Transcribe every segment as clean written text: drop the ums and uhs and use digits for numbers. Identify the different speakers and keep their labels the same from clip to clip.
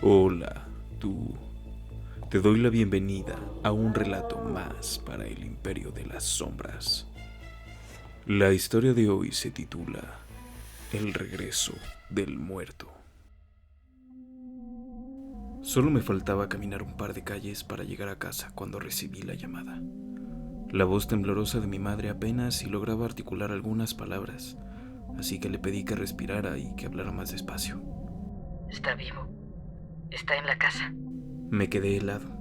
Speaker 1: Hola, tú. Te doy la bienvenida a un relato más para el Imperio de las Sombras. La historia de hoy se titula El regreso del muerto. Solo me faltaba caminar un par de calles para llegar a casa cuando recibí la llamada. La voz temblorosa de mi madre apenas si lograba articular algunas palabras, así que le pedí que respirara y que hablara más despacio.
Speaker 2: Está vivo. Está en la casa.
Speaker 1: Me quedé helado,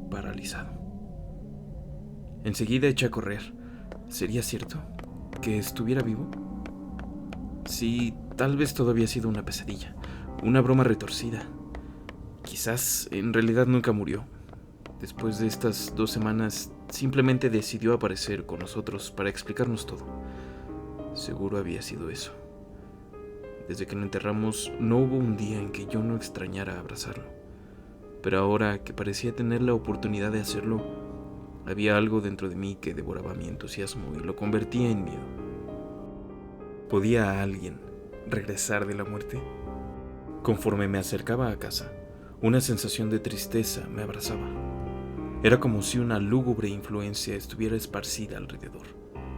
Speaker 1: paralizado. Enseguida eché a correr. ¿Sería cierto que estuviera vivo? Sí, tal vez todo había sido una pesadilla, una broma retorcida. Quizás en realidad nunca murió. Después de estas 2 semanas, simplemente decidió aparecer con nosotros para explicarnos todo. Seguro había sido eso. Desde que lo enterramos, no hubo un día en que yo no extrañara abrazarlo. Pero ahora que parecía tener la oportunidad de hacerlo, había algo dentro de mí que devoraba mi entusiasmo y lo convertía en miedo. ¿Podía alguien regresar de la muerte? Conforme me acercaba a casa, una sensación de tristeza me abrazaba. Era como si una lúgubre influencia estuviera esparcida alrededor,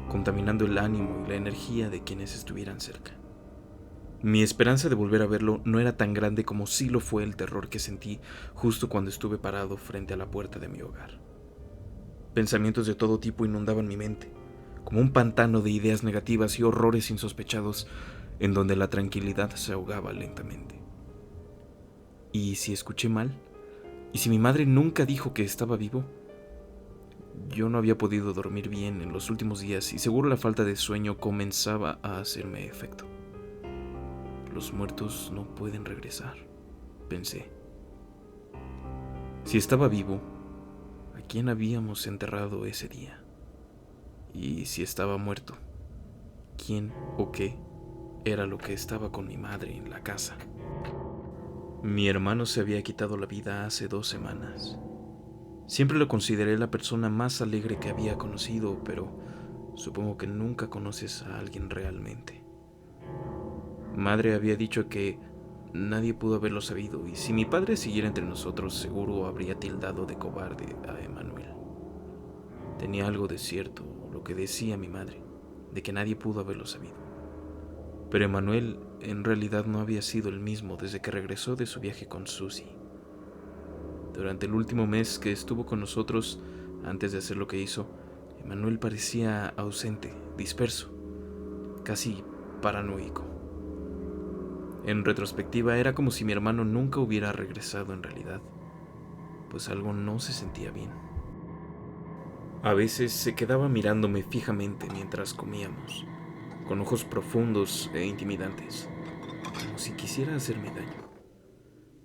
Speaker 1: contaminando el ánimo y la energía de quienes estuvieran cerca. Mi esperanza de volver a verlo no era tan grande como sí lo fue el terror que sentí justo cuando estuve parado frente a la puerta de mi hogar. Pensamientos de todo tipo inundaban mi mente, como un pantano de ideas negativas y horrores insospechados en donde la tranquilidad se ahogaba lentamente. ¿Y si escuché mal? ¿Y si mi madre nunca dijo que estaba vivo? Yo no había podido dormir bien en los últimos días y seguro la falta de sueño comenzaba a hacerme efecto. Los muertos no pueden regresar, pensé. Si estaba vivo, ¿a quién habíamos enterrado ese día? Y si estaba muerto, ¿quién o qué era lo que estaba con mi madre en la casa? Mi hermano se había quitado la vida hace 2 semanas. Siempre lo consideré la persona más alegre que había conocido, pero supongo que nunca conoces a alguien realmente. Madre había dicho que nadie pudo haberlo sabido, y si mi padre siguiera entre nosotros, seguro habría tildado de cobarde a Emanuel. Tenía algo de cierto lo que decía mi madre, de que nadie pudo haberlo sabido. Pero Emanuel en realidad no había sido el mismo desde que regresó de su viaje con Susie. Durante el último mes que estuvo con nosotros, antes de hacer lo que hizo, Emanuel parecía ausente, disperso, casi paranoico. En retrospectiva, era como si mi hermano nunca hubiera regresado en realidad, pues algo no se sentía bien. A veces se quedaba mirándome fijamente mientras comíamos, con ojos profundos e intimidantes, como si quisiera hacerme daño.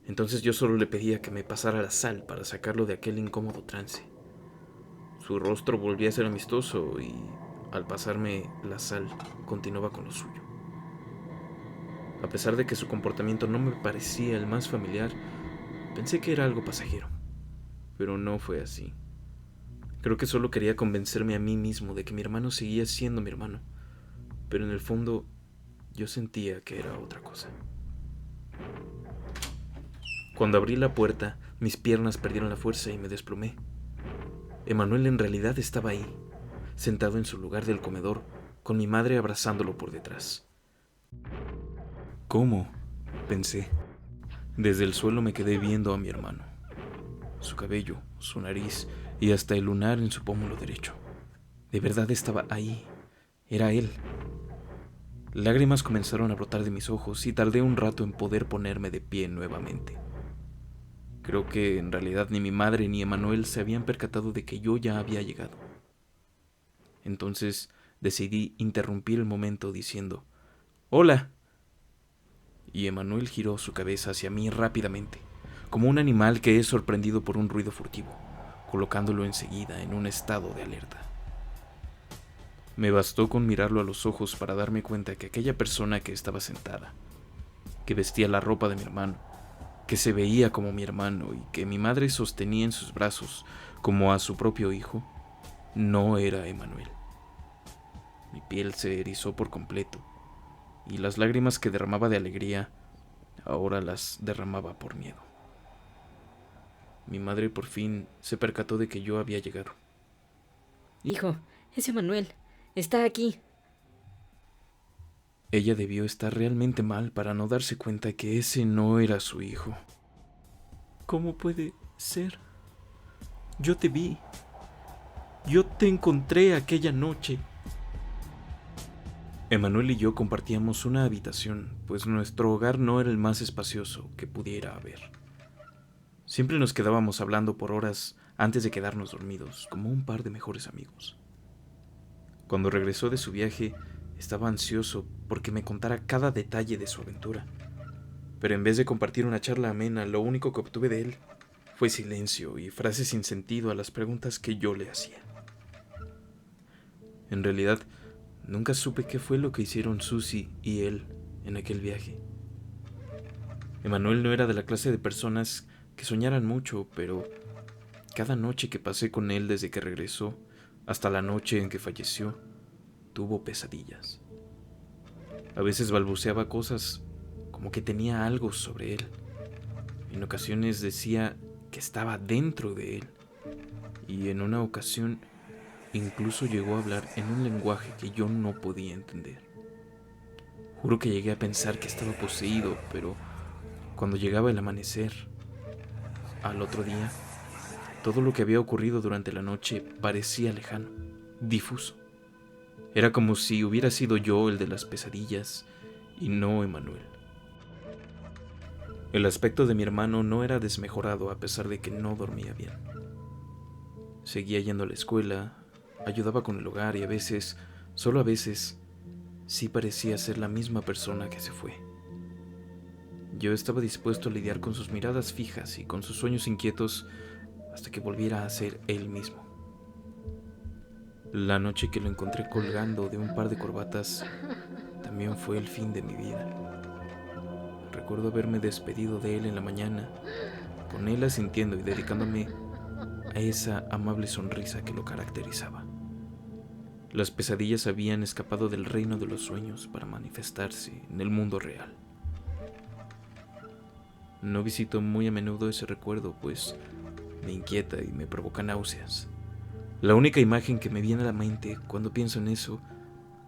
Speaker 1: Entonces yo solo le pedía que me pasara la sal para sacarlo de aquel incómodo trance. Su rostro volvía a ser amistoso y, al pasarme la sal, continuaba con lo suyo. A pesar de que su comportamiento no me parecía el más familiar, pensé que era algo pasajero, pero no fue así. Creo que solo quería convencerme a mí mismo de que mi hermano seguía siendo mi hermano, pero en el fondo yo sentía que era otra cosa. Cuando abrí la puerta, mis piernas perdieron la fuerza y me desplomé. Emanuel en realidad estaba ahí, sentado en su lugar del comedor, con mi madre abrazándolo por detrás. ¿Cómo?, pensé. Desde el suelo me quedé viendo a mi hermano. Su cabello, su nariz y hasta el lunar en su pómulo derecho. De verdad estaba ahí. Era él. Lágrimas comenzaron a brotar de mis ojos y tardé un rato en poder ponerme de pie nuevamente. Creo que en realidad ni mi madre ni Emanuel se habían percatado de que yo ya había llegado. Entonces decidí interrumpir el momento diciendo: «¡Hola!». Y Emanuel giró su cabeza hacia mí rápidamente, como un animal que es sorprendido por un ruido furtivo, colocándolo enseguida en un estado de alerta. Me bastó con mirarlo a los ojos para darme cuenta que aquella persona que estaba sentada, que vestía la ropa de mi hermano, que se veía como mi hermano y que mi madre sostenía en sus brazos como a su propio hijo, no era Emanuel. Mi piel se erizó por completo y las lágrimas que derramaba de alegría ahora las derramaba por miedo. mi madre por fin se percató de que yo había llegado.
Speaker 3: Hijo, ese Manuel está aquí.
Speaker 1: Ella debió estar realmente mal para no darse cuenta que ese no era su hijo. ¿Cómo puede ser? Yo te vi. Yo te encontré aquella noche. Emanuel y yo compartíamos una habitación, pues nuestro hogar no era el más espacioso que pudiera haber. Siempre nos quedábamos hablando por horas antes de quedarnos dormidos, como un par de mejores amigos. Cuando regresó de su viaje, estaba ansioso porque me contara cada detalle de su aventura. Pero en vez de compartir una charla amena, lo único que obtuve de él fue silencio y frases sin sentido a las preguntas que yo le hacía. En realidad, nunca supe qué fue lo que hicieron Susie y él en aquel viaje. Emanuel no era de la clase de personas que soñaran mucho, pero cada noche que pasé con él desde que regresó hasta la noche en que falleció, tuvo pesadillas. A veces balbuceaba cosas como que tenía algo sobre él. En ocasiones decía que estaba dentro de él. Y en una ocasión incluso llegó a hablar en un lenguaje que yo no podía entender. Juro que llegué a pensar que estaba poseído, pero cuando llegaba el amanecer, al otro día, todo lo que había ocurrido durante la noche parecía lejano, difuso. Era como si hubiera sido yo el de las pesadillas y no Emanuel. El aspecto de mi hermano no era desmejorado a pesar de que no dormía bien. Seguía yendo a la escuela, ayudaba con el hogar y a veces, solo a veces, sí parecía ser la misma persona que se fue. Yo estaba dispuesto a lidiar con sus miradas fijas y con sus sueños inquietos hasta que volviera a ser él mismo. La noche que lo encontré colgando de un par de corbatas también fue el fin de mi vida. Recuerdo haberme despedido de él en la mañana, con él asintiendo y dedicándome a esa amable sonrisa que lo caracterizaba. Las pesadillas habían escapado del reino de los sueños para manifestarse en el mundo real. No visito muy a menudo ese recuerdo, pues me inquieta y me provoca náuseas. La única imagen que me viene a la mente cuando pienso en eso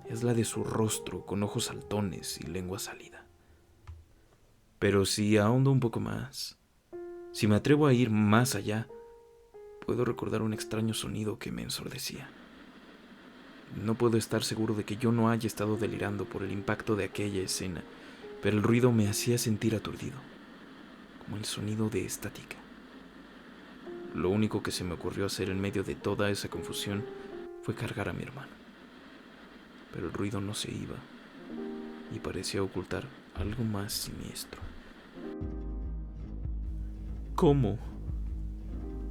Speaker 1: es la de su rostro con ojos saltones y lengua salida. Pero si ahondo un poco más, si me atrevo a ir más allá, puedo recordar un extraño sonido que me ensordecía. No puedo estar seguro de que yo no haya estado delirando por el impacto de aquella escena, pero el ruido me hacía sentir aturdido, como el sonido de estática. Lo único que se me ocurrió hacer en medio de toda esa confusión fue cargar a mi hermano. Pero el ruido no se iba y parecía ocultar algo más siniestro. ¿Cómo?,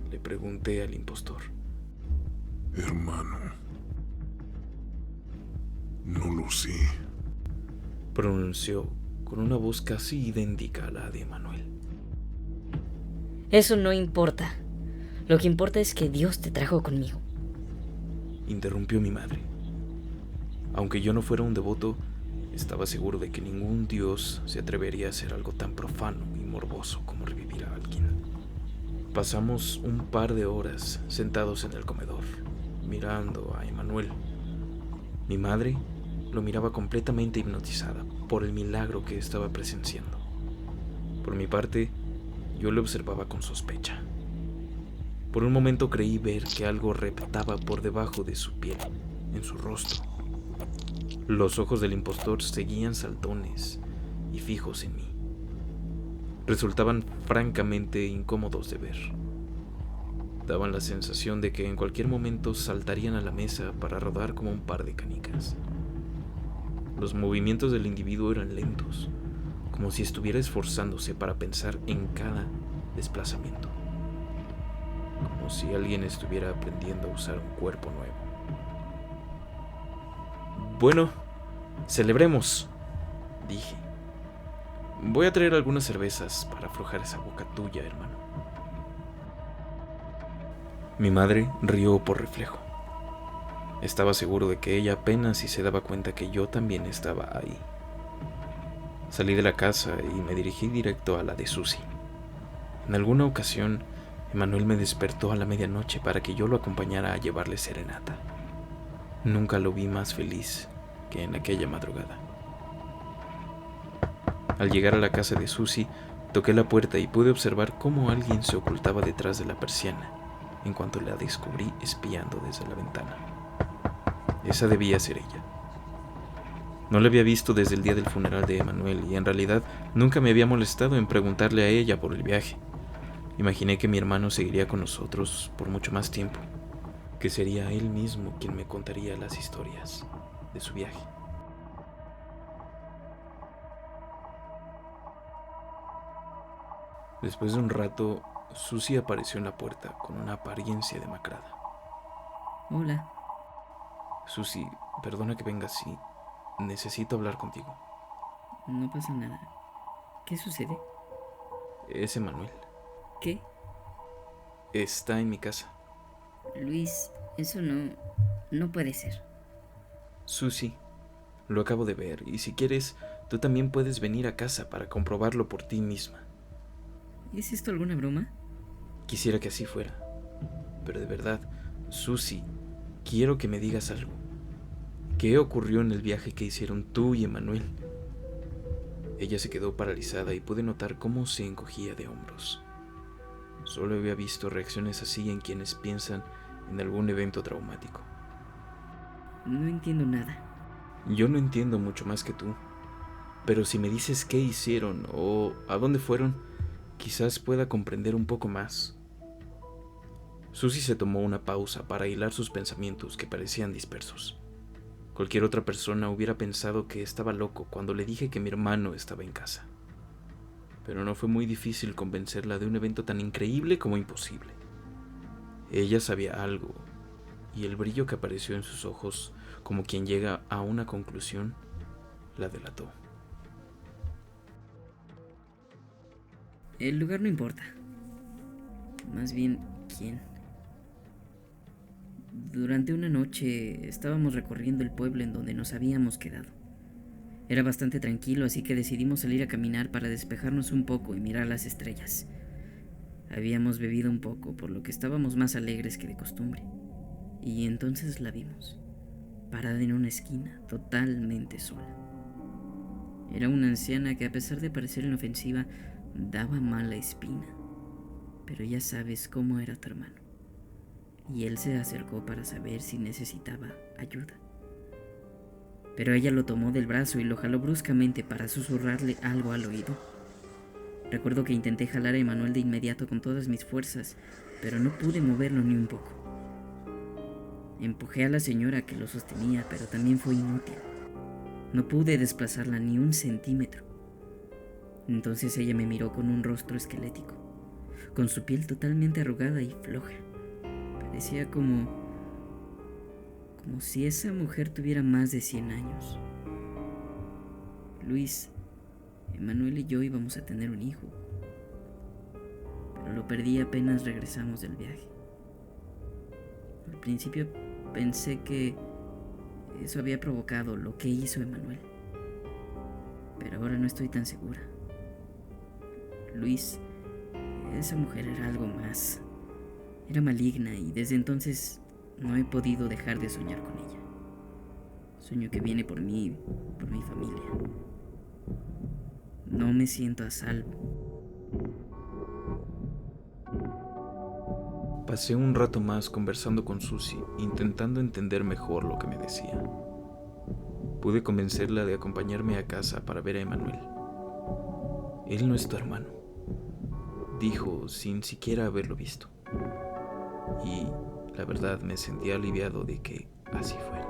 Speaker 1: le pregunté al impostor.
Speaker 4: Hermano, no lo sé.
Speaker 1: Pronunció con una voz casi idéntica a la de Manuel.
Speaker 3: Eso no importa. Lo que importa es que Dios te trajo conmigo.
Speaker 1: Interrumpió mi madre. Aunque yo no fuera un devoto, estaba seguro de que ningún dios se atrevería a hacer algo tan profano y morboso como revivir a alguien. Pasamos un par de horas sentados en el comedor, mirando a Emanuel. Mi madre lo miraba completamente hipnotizada por el milagro que estaba presenciando. Por mi parte, yo lo observaba con sospecha. Por un momento creí ver que algo reptaba por debajo de su piel, en su rostro. Los ojos del impostor seguían saltones y fijos en mí. Resultaban francamente incómodos de ver. Daban la sensación de que en cualquier momento saltarían a la mesa para rodar como un par de canicas. Los movimientos del individuo eran lentos, como si estuviera esforzándose para pensar en cada desplazamiento. Como si alguien estuviera aprendiendo a usar un cuerpo nuevo. Bueno, celebremos, dije. Voy a traer algunas cervezas para aflojar esa boca tuya, hermano. Mi madre rió por reflejo. Estaba seguro de que ella apenas si se daba cuenta que yo también estaba ahí. Salí de la casa y me dirigí directo a la de Susie. En alguna ocasión Manuel me despertó a la medianoche para que yo lo acompañara a llevarle serenata. Nunca lo vi más feliz que en aquella madrugada. Al llegar a la casa de Susie, toqué la puerta y pude observar cómo alguien se ocultaba detrás de la persiana en cuanto la descubrí espiando desde la ventana. Esa debía ser ella. No la había visto desde el día del funeral de Emanuel y en realidad nunca me había molestado en preguntarle a ella por el viaje. Imaginé que mi hermano seguiría con nosotros por mucho más tiempo, que sería él mismo quien me contaría las historias de su viaje. Después de un rato, Susie apareció en la puerta con una apariencia demacrada.
Speaker 3: Hola.
Speaker 1: Susie, perdona que venga así. Necesito hablar contigo.
Speaker 3: No pasa nada. ¿Qué sucede?
Speaker 1: Es Emanuel.
Speaker 3: ¿Qué?
Speaker 1: Está en mi casa.
Speaker 3: Luis, eso no puede ser.
Speaker 1: Susie, lo acabo de ver y si quieres, tú también puedes venir a casa para comprobarlo por ti misma.
Speaker 3: ¿Es esto alguna broma?
Speaker 1: Quisiera que así fuera. Pero de verdad, Susie, quiero que me digas algo. ¿Qué ocurrió en el viaje que hicieron tú y Emanuel? Ella se quedó paralizada y pude notar cómo se encogía de hombros. Solo había visto reacciones así en quienes piensan en algún evento traumático.
Speaker 3: No entiendo nada.
Speaker 1: Yo no entiendo mucho más que tú, pero si me dices qué hicieron o a dónde fueron, quizás pueda comprender un poco más. Susie se tomó una pausa para hilar sus pensamientos que parecían dispersos. Cualquier otra persona hubiera pensado que estaba loco cuando le dije que mi hermano estaba en casa. Pero no fue muy difícil convencerla de un evento tan increíble como imposible. Ella sabía algo, y el brillo que apareció en sus ojos, como quien llega a una conclusión, la delató.
Speaker 3: El lugar no importa. Más bien, ¿quién? Durante una noche estábamos recorriendo el pueblo en donde nos habíamos quedado. Era bastante tranquilo, así que decidimos salir a caminar para despejarnos un poco y mirar las estrellas. Habíamos bebido un poco, por lo que estábamos más alegres que de costumbre. Y entonces la vimos, parada en una esquina, totalmente sola. Era una anciana que, a pesar de parecer inofensiva, daba mala espina. Pero ya sabes cómo era tu hermano. Y él se acercó para saber si necesitaba ayuda. Pero ella lo tomó del brazo y lo jaló bruscamente para susurrarle algo al oído. Recuerdo que intenté jalar a Emanuel de inmediato con todas mis fuerzas, pero no pude moverlo ni un poco. Empujé a la señora que lo sostenía, pero también fue inútil. No pude desplazarla ni un centímetro. Entonces ella me miró con un rostro esquelético, con su piel totalmente arrugada y floja. Parecía como si esa mujer tuviera más de 100 años. Luis, Emanuel y yo íbamos a tener un hijo, pero lo perdí apenas regresamos del viaje. Al principio pensé que eso había provocado lo que hizo Emanuel, pero ahora no estoy tan segura. Luis, esa mujer era algo más. Era maligna y desde entonces no he podido dejar de soñar con ella. Sueño que viene por mí, por mi familia. No me siento a salvo.
Speaker 1: Pasé un rato más conversando con Susie, intentando entender mejor lo que me decía. Pude convencerla de acompañarme a casa para ver a Emanuel. Él no es tu hermano, dijo sin siquiera haberlo visto. Y la verdad me sentí aliviado de que así fuera.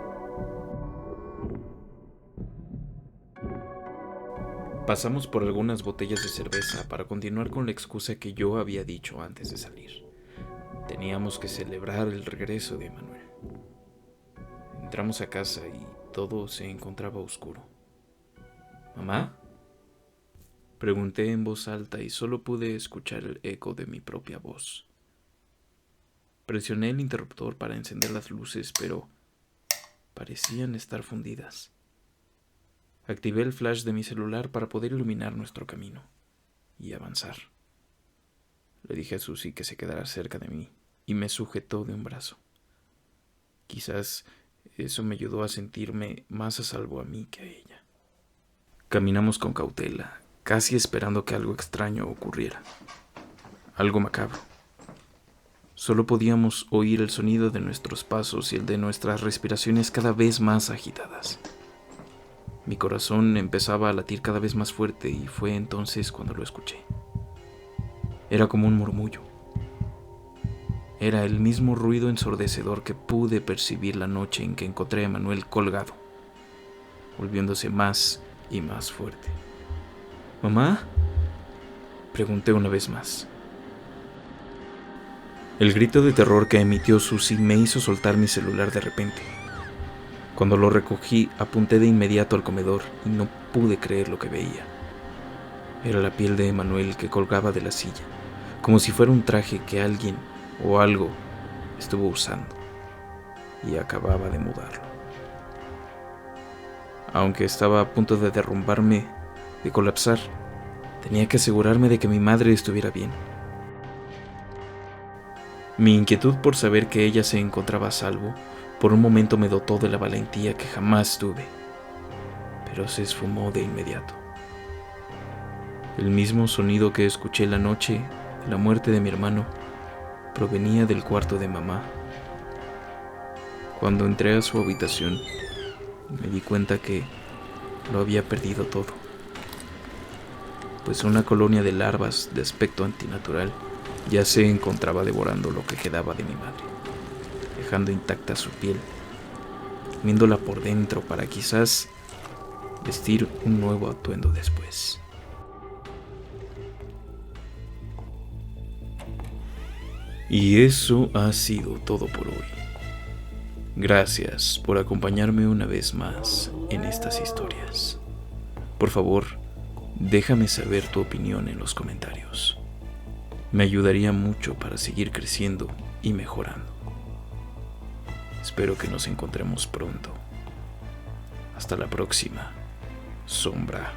Speaker 1: Pasamos por algunas botellas de cerveza para continuar con la excusa que yo había dicho antes de salir. Teníamos que celebrar el regreso de Emanuel. Entramos a casa y todo se encontraba oscuro. ¿Mamá? Pregunté en voz alta y solo pude escuchar el eco de mi propia voz. Presioné el interruptor para encender las luces, pero parecían estar fundidas. Activé el flash de mi celular para poder iluminar nuestro camino y avanzar. Le dije a Susie que se quedara cerca de mí y me sujetó de un brazo. Quizás eso me ayudó a sentirme más a salvo a mí que a ella. Caminamos con cautela, casi esperando que algo extraño ocurriera. Algo macabro. Solo podíamos oír el sonido de nuestros pasos y el de nuestras respiraciones cada vez más agitadas. Mi corazón empezaba a latir cada vez más fuerte y fue entonces cuando lo escuché. Era como un murmullo. Era el mismo ruido ensordecedor que pude percibir la noche en que encontré a Manuel colgado, volviéndose más y más fuerte. ¿Mamá?, pregunté una vez más. El grito de terror que emitió Susie me hizo soltar mi celular de repente. Cuando lo recogí, apunté de inmediato al comedor y no pude creer lo que veía. Era la piel de Emanuel que colgaba de la silla, como si fuera un traje que alguien o algo estuvo usando y acababa de mudarlo. Aunque estaba a punto de derrumbarme, de colapsar, tenía que asegurarme de que mi madre estuviera bien. Mi inquietud por saber que ella se encontraba a salvo, por un momento me dotó de la valentía que jamás tuve, pero se esfumó de inmediato. El mismo sonido que escuché la noche de la muerte de mi hermano provenía del cuarto de mamá. Cuando entré a su habitación, me di cuenta que lo había perdido todo, pues una colonia de larvas de aspecto antinatural ya se encontraba devorando lo que quedaba de mi madre, dejando intacta su piel, comiéndola por dentro para quizás vestir un nuevo atuendo después. Y eso ha sido todo por hoy. Gracias por acompañarme una vez más en estas historias. Por favor, déjame saber tu opinión en los comentarios. Me ayudaría mucho para seguir creciendo y mejorando. Espero que nos encontremos pronto. Hasta la próxima, Sombra.